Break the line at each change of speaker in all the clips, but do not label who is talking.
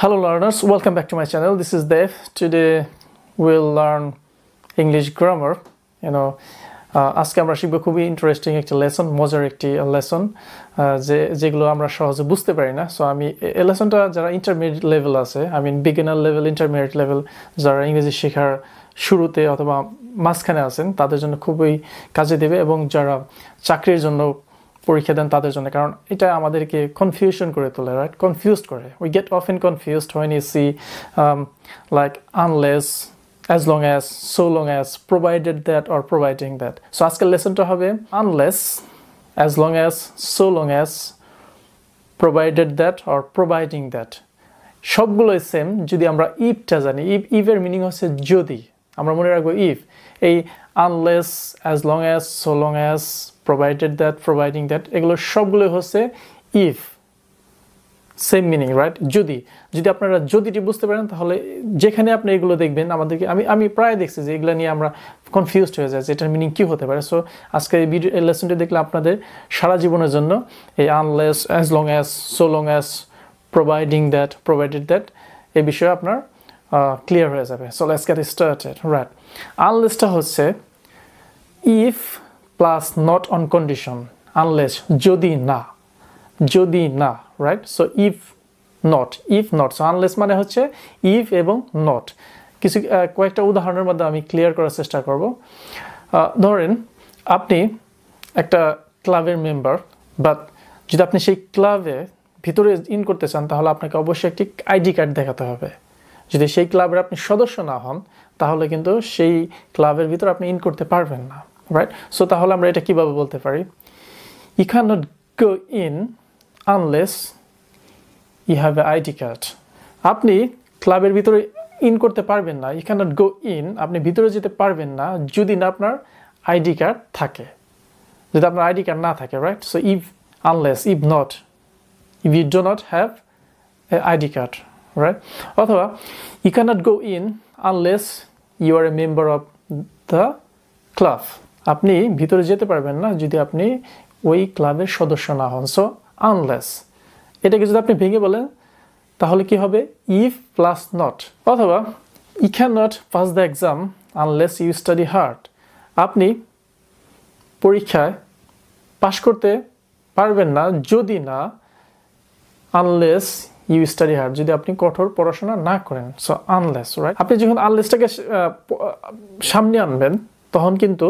Hello learners, welcome back to my channel. This is Dev. Today we'll learn English grammar. আজকে আমরা শিখব খুবই interesting একটা lesson, মজার একটি লেসন যেগুলো আমরা সহজে বুঝতে পারি না। সো আমি এই লেসনটা যারা ইন্টারমিডিয়েট লেভেল আছে, বিগিনার লেভেল, ইন্টারমিডিয়েট লেভেল, যারা ইংরেজি শেখার শুরুতে অথবা মাঝখানে আছেন তাদের জন্য খুবই কাজে দেবে, এবং যারা চাকরির জন্য পরীক্ষা দেন তাদের জন্য, কারণ এটা আমাদেরকে কনফিউশন করে তোলে, রাইট? কনফিউজড করে। We get often confused when you see like unless, as long as, so long as, provided that or providing that. So আজকের লেসনটা হবে unless, as long as, so long as, provided that or providing that. সবগুলোই same যদি আমরা ইফটা জানি। If এর meaning হচ্ছে যদি। আমরা মনে রাখবো ইফ। এই unless, as long as, so long as, provided that, providing that, এগুলো সবগুলো হচ্ছে ইফ, সেম মিনিং, রাইট? যদি আপনারা যদিটি বুঝতে পারেন তাহলে যেখানে আপনি এগুলো দেখবেন, আমাদেরকে আমি প্রায় দেখছি যে এগুলো নিয়ে আমরা কনফিউজড হয়ে যায় যে এটার মিনিং কি হতে পারে। সো আজকে এই ভিডিও লেসনটি দেখলে আপনাদের সারা জীবনের জন্য এই unless, as long as, so long as, providing that, provided that, এই বিষয়ে আপনার ক্লিয়ার হয়ে যাবে। So let's get started, right? আনলেসটা হচ্ছে if plus not on condition. Unless যদি না, রাইট? So if not, so unless মানে হচ্ছে ইফ এবং নট। কয়েকটা উদাহরণের মধ্যে আমি ক্লিয়ার করার চেষ্টা করব। ধরেন আপনি একটা ক্লাবের মেম্বার, বাট যদি আপনি সেই ক্লাবে ভিতরে ইন করতে চান তাহলে আপনাকে অবশ্যই একটি আইডি কার্ড দেখাতে হবে। যদি সেই ক্লাবের আপনি সদস্য না হন তাহলে কিন্তু সেই ক্লাবের ভিতরে আপনি ইন করতে পারবেন না, রাইট? সো তাহলে আমরা এটা কিভাবে বলতে পারি? You cannot go in unless you have an ID card. আপনি ক্লাবের ভিতরে ইন করতে পারবেন না, you cannot go in, আপনি ভিতরে যেতে পারবেন না যদি না আপনার আইডি কার্ড থাকে, যদি আপনার আইডি কার্ড না থাকে, right? So unless, if not, if you do not have an ID card, right? অথবা you cannot go in unless you are a member of the club. আপনি ভিতরে যেতে পারবেন না যদি আপনি ওই ক্লাবের সদস্য না হন। সো unless, এটাকে যদি আপনি ভেঙে বলেন তাহলে কি হবে? if plus not. অথবা you cannot pass the exam unless you study hard. আপনি পরীক্ষায় পাশ করতে পারবেন না যদি না unless you study hard, যদি আপনি কঠোর পড়াশোনা না করেন। So unless, right? আপনি যখন unlessটাকে সামনে আনবেন তখন কিন্তু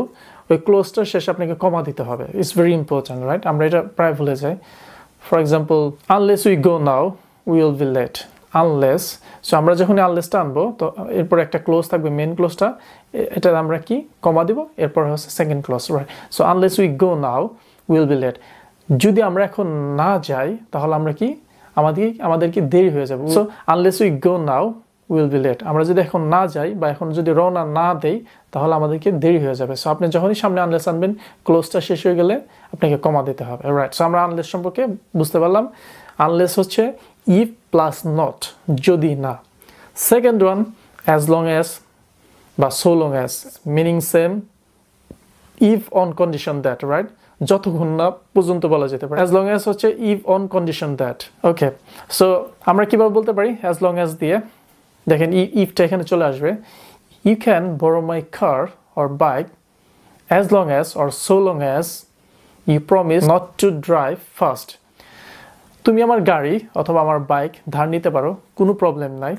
ওই ক্লোজটার শেষে আপনাকে কমা দিতে হবে। It's very important, right? আমরা এটা প্রায় ভুলে যাই। For example, unless we go now we will be late. unless, so আমরা যখন আনলেসটা আনবো তো এরপর একটা ক্লোজ থাকবে, মেন ক্লোজটা, এটা আমরা কি কমা দিব, এরপর হচ্ছে second close, right? So unless we go now we will be late. যদি আমরা এখন না যাই তাহলে আমরা কি আমাদেরকে দেরি হয়ে যাবে। So unless we go now we will be late. আমরা যদি এখন না যাই বা এখন যদি রওনা না দেই তাহলে আমাদেরকে দেরি হয়ে যাবে। সো আপনি যখনই সামনে আনলেস আনবেন ক্লোজটা শেষ হয়ে গেলে আপনাকে কমা দিতে হবে, রাইট? সো আমরা আনলেস সম্পর্কে বুঝতে পারলাম। আনলেস হচ্ছে ইফ প্লাস নট, যদি না। Second one, as long as বা so long as, meaning same, if on condition that, right? যতক্ষণ না পর্যন্ত বলা যেতে পারে। অ্যাজ লং অ্যাজ হচ্ছে if on condition that. Okay, so আমরা কিভাবে বলতে পারি অ্যাজ লং অ্যাজ দিয়ে? দেখেন ইফটা এখানে চলে আসবে। You can borrow my car or bike as long as or so long as you promise not to drive fast. তুমি আমার গাড়ি অথবা আমার বাইক ধার নিতে পারো, কোনো প্রবলেম নাই,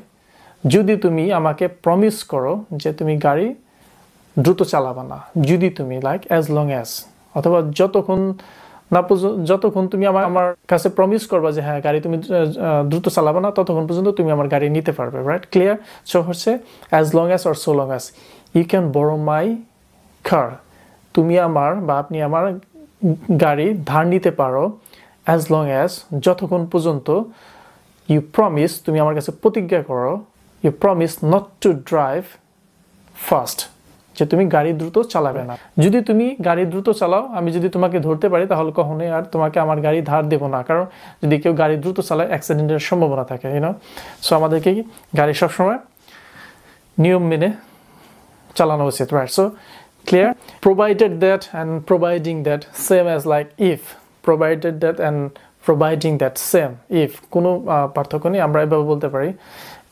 যদি তুমি আমাকে প্রমিস করো যে তুমি গাড়ি দ্রুত চালাবা না। যদি তুমি, লাইক as long as, অথবা যতক্ষণ তুমি আমার কাছে প্রমিস করবা যে হ্যাঁ গাড়ি তুমি দ্রুত চালাবে না, ততক্ষণ পর্যন্ত তুমি আমার গাড়ি নিতে পারবে, রাইট? ক্লিয়ার? সো হচ্ছে as long as or so long as. You can borrow my car, তুমি আমার বা আপনি আমার গাড়ি ধার নিতে পারো, অ্যাজ লং অ্যাজ, যতক্ষণ পর্যন্ত, ইউ প্রমিস, তুমি আমার কাছে প্রতিজ্ঞা করো, you promise not to drive fast, যে তুমি গাড়ি দ্রুত চালাবে না। যদি তুমি গাড়ি দ্রুত চালাও, আমি যদি তোমাকে ধরতে পারি তাহলে কখনোই আর তোমাকে আমার গাড়ি ধার দেবো না, কারণ যদি কেউ গাড়ি দ্রুত চালায় অ্যাক্সিডেন্টের সম্ভাবনা থাকে, সো আমাদেরকে গাড়ি সবসময় নিয়ম মেনে চালানো উচিত, right? So clear? Provided that and providing that same as like if, provided that and providing that same if কোনো পার্থক্য নেই আমরা এভাবে বলতে পারি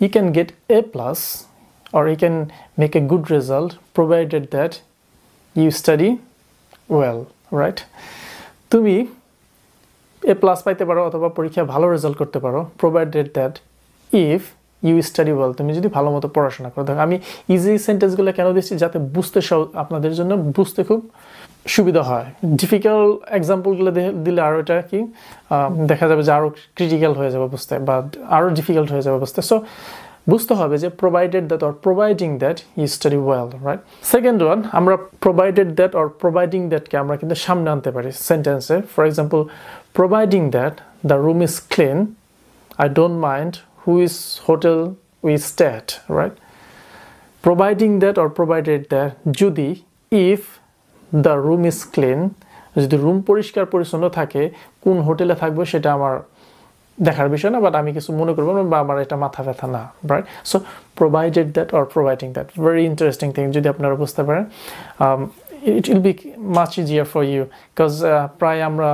you can get A plus or you can make a good result provided that you study well right তুমি A plus পাইতে পারো অথবা পরীক্ষায় ভালো রেজাল্ট করতে পারো provided that if you study well তুমি যদি ভালোমতো পড়াশোনা করো দেখো আমি ইজি সেন্টেন্সগুলো কেন দিচ্ছি যাতে বুঝতে আপনাদের জন্য বুঝতে খুব সুবিধা হয় ডিফিকাল্ট এক্সাম্পলগুলো দিলে আরো এটা কি দেখা যাবে যে আরো ক্রিটিক্যাল হয়ে যাবে বুঝতে বা আরো ডিফিকাল্ট হয়ে যাবে বুঝতে সো বুঝতে হবে যে provided that or providing that you study well right second one আমরা provided that or providing that কে আমরা কিন্তু সামনে আনতে পারি সেন্টেন্সে for example providing that the room is clean I don't mind whose hotel we stay at right providing that or provided that যদি if the room is clean যদি room পরিষ্কার পরিচ্ছন্ন থাকে কোন হোটেলে থাকবে সেটা আমার দেখার বিষয় না বাট আমি কিছু মনে করব না বা আমার এটা মাথা ব্যথা না রাইট so provided that or providing that very interesting thing যদি আপনারা বুঝতে পারেন it will be much easier for you because প্রায় আমরা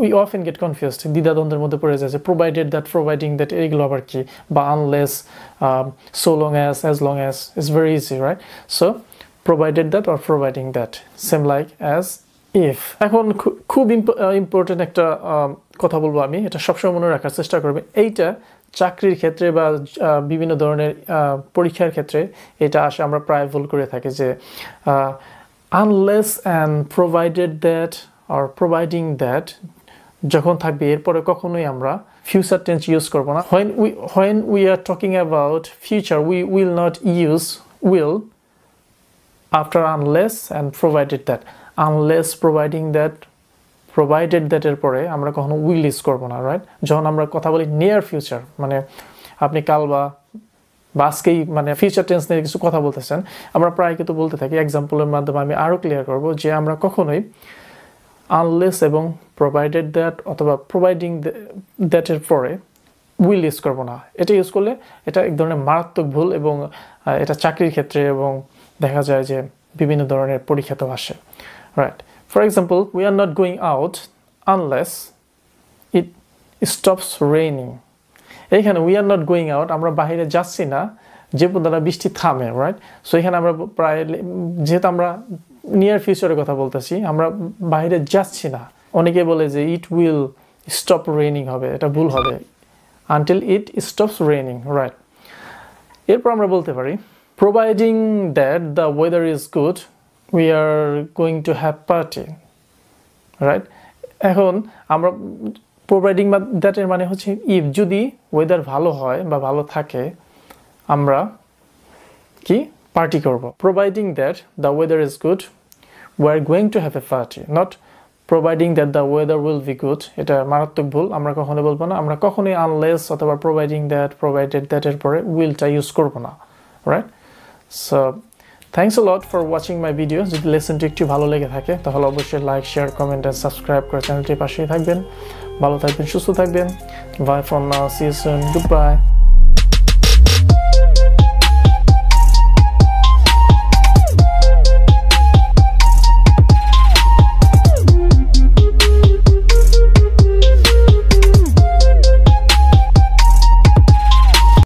we often get confused দ্বিধাদ্বন্দ্বের মধ্যে পড়ে যায় provided that providing that এগুলো আবার কি বা unless so long as long as it's very easy right so provided that or providing that same like as if এখন খুব ইম্পর্টেন্ট একটা কথা বলবো আমি এটা সবসময় মনে রাখার চেষ্টা করবে এইটা চাকরির ক্ষেত্রে বা বিভিন্ন ধরনের পরীক্ষার ক্ষেত্রে এটা আসে আমরা প্রায় ভুল করে থাকি যে unless and provided that or providing that যখন থাকবে এরপরে কখনোই আমরা ফিউচার টেন্স ইউজ করব না when we are talking about future we will not use will after unless and provided that unless providing that provided that এর পরে আমরা কখনো will ইউজ করব না রাইট যখন আমরা কথা বলি নিয়ার ফিউচার মানে আপনি কাল বা আজকেই মানে ফিউচার টেন্স নিয়ে কিছু কথা বলতেছেন আমরা প্রায় কিন্তু বলতে থাকি এক্সাম্পলের মাধ্যমে আমি আরো ক্লিয়ার করব যে আমরা কখনোই unless এবং provided that অথবা providing that এর পরে will ইউজ করব না এটা ইউজ করলে এটা এক ধরনের মারাত্মক ভুল এবং এটা চাকরির ক্ষেত্রে এবং দেখা যায় যে বিভিন্ন ধরনের পরীক্ষাতেও আসে right for example we are not going out unless it stops raining এইখানে we are not going out আমরা বাইরে যাচ্ছি না যে পর্যন্ত বৃষ্টি থামে রাইট সো এখানে আমরা প্রায় যেহেতু আমরা নিয়ার ফিউচারের কথা বলতেছি আমরা বাইরে যাচ্ছি না অনেকে বলে যে it will stop raining হবে এটা ভুল হবে until it stops raining right এরপর আমরা বলতে পারি providing that the weather is good we are going to have party right এখন আমরা providing that এর মানে হচ্ছে if যদি ওয়েদার ভালো হয় বা ভালো থাকে আমরা কি পার্টি করব providing that the weather is good we are going to have a party not providing that the weather will be good এটা মারাত্মক ভুল আমরা কখনো বলবো না আমরা কখনোই unless অথবা providing that provided that এর পরে will টা ইউজ করব না right so thanks a lot for watching my video যদি লেসনটি একটু ভালো লেগে থাকে তাহলে অবশ্যই like share comment and subscribe করে চ্যানেলটির পাশেই থাকবেন ভালো থাকবেন সুস্থ থাকবেন bye for now see you soon goodbye